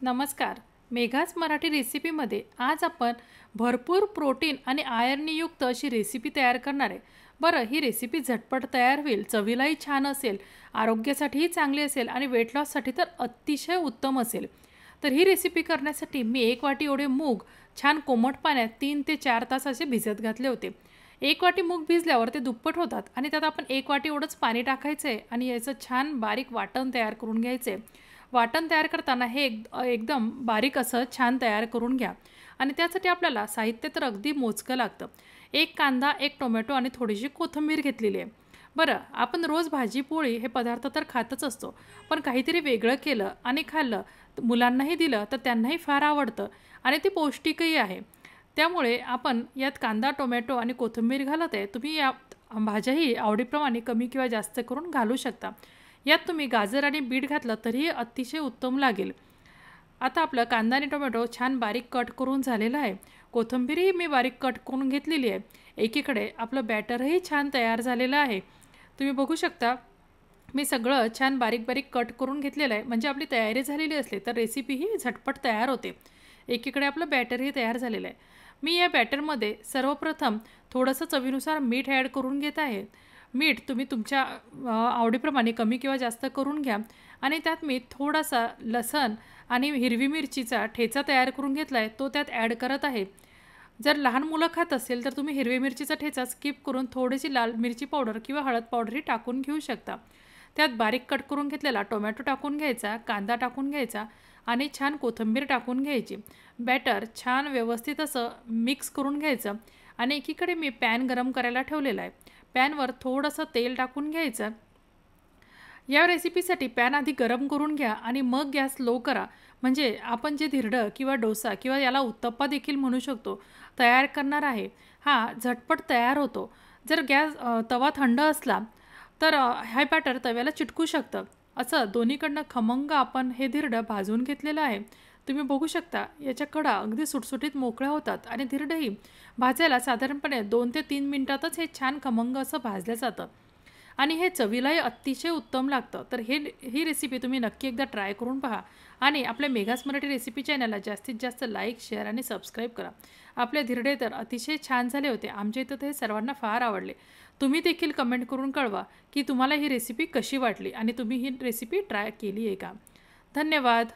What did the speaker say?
नमस्कार. मेघाच मराठी रेसिपीमध्ये आज आपण भरपूर प्रोटीन आणि आयर्नयुक्त अशी रेसिपी तयार करणार आहे. बरं, ही रेसिपी झटपट तयार होईल, चवीलाही छान असेल, आरोग्यासाठीही चांगली असेल आणि वेट लॉससाठी तर अतिशय उत्तम असेल. तर ही रेसिपी करण्यासाठी मी 1 वाटी एवढे मूग छान कोमट पाण्यात 3 ते 4 तास असे भिजत घातले होते. 1 वाटी मूग भिजल्यावर ते दुप्पट होतात आणि त्यात आपण 1 वाटी एवढंच पाणी टाकायचं आहे आणि याचं छान बारीक वाटण तयार करून घ्यायचं आहे. वाटण तयार करताना हे एकदम बारीक असं छान तयार करून घ्या आणि त्यासाठी आपल्याला साहित्य तर अगदी मोजकं लागतं. 1 कांदा, 1 टोमॅटो आणि थोडीशी कोथिंबीर घेतलेली आहे. बरं, आपण रोज भाजी पोळी हे पदार्थ तर खातच असतो, पण काहीतरी वेगळं केलं आणि खाल्लं, मुलांनाही दिलं तर त्यांनाही फार आवडतं आणि ते पौष्टिकही आहे. त्यामुळे आपण यात कांदा, टोमॅटो आणि कोथिंबीर घालत आहे. तुम्ही या भाज्याही आवडीप्रमाणे कमी किंवा जास्त करून घालू शकता. यात तुम्ही गाजर आणि बीट घातलं तरीही अतिशय उत्तम लागेल. आता आपलं कांदा आणि टोमॅटो छान बारीक कट करून झालेलं आहे. कोथिंबीरही मी बारीक कट करून घेतलेली आहे. एकीकडे आपलं बॅटरही छान तयार झालेलं आहे. तुम्ही बघू शकता, मी सगळं छान बारीक-बारीक कट करून घेतलेलं आहे. म्हणजे आपली तयारी झालेली असली तर रेसिपीही झटपट तयार होते. एकीकडे आपलं बॅटरही तयार झालेलं आहे. मी या बॅटरमध्ये सर्वप्रथम थोडंसं चवीनुसार मीठ ॲड करून घेत आहे. मीठ तुम्ही तुमच्या आवडीप्रमाणे कमी किंवा जास्त करून घ्या आणि त्यात मी थोडासा लसण आणि हिरवी मिरचीचा ठेचा तयार करून घेतला आहे, तो त्यात ॲड करत आहे. जर लहान मुलं खात असेल तर तुम्ही हिरवी मिरचीचा ठेचा स्किप करून थोडीशी लाल मिरची पावडर किंवा हळद पावडरही टाकून घेऊ शकता. त्यात बारीक कट करून घेतलेला टोमॅटो टाकून घ्यायचा, कांदा टाकून घ्यायचा आणि छान कोथिंबीर टाकून घ्यायची. बॅटर छान व्यवस्थित असं मिक्स करून घ्यायचं आणि एकीकडे मी पॅन गरम करायला ठेवलेला आहे. पॅनवर थोडंसं तेल टाकून घ्यायचं. या रेसिपीसाठी पॅन आधी गरम करून घ्या आणि मग गॅस लो करा. म्हणजे आपण जे धिरडं किंवा डोसा किंवा याला उत्तप्पा देखील म्हणू शकतो, तयार करणार आहे, हा झटपट तयार होतो. जर तवा थंड असला तर हे बॅटर तव्याला चिटकू शकतं. असं दोन्हीकडनं खमंग आपण हे धिरडं भाजून घेतलेलं आहे. तुम्ही बघू शकता, याच्या कडा अगदी सुटसुटीत मोकळ्या होतात आणि धिरडंही भाजायला साधारणपणे 2 ते 3 मिनिटातच हे छान खमंग असं भाजलं जातं आणि हे चवीलाही अतिशय उत्तम लागतं. तर ही रेसिपी तुम्ही नक्की एकदा ट्राय करून पहा आणि आपल्या मेघास मराठी रेसिपी चॅनलला जास्तीत जास्त लाईक, शेअर आणि सबस्क्राईब करा. आपले धिरडे तर अतिशय छान झाले होते. आमच्या इथं ते सर्वांना फार आवडले. तुम्ही देखील कमेंट करून कळवा की तुम्हाला ही रेसिपी कशी वाटली आणि तुम्ही ही रेसिपी ट्राय केली आहे का? धन्यवाद.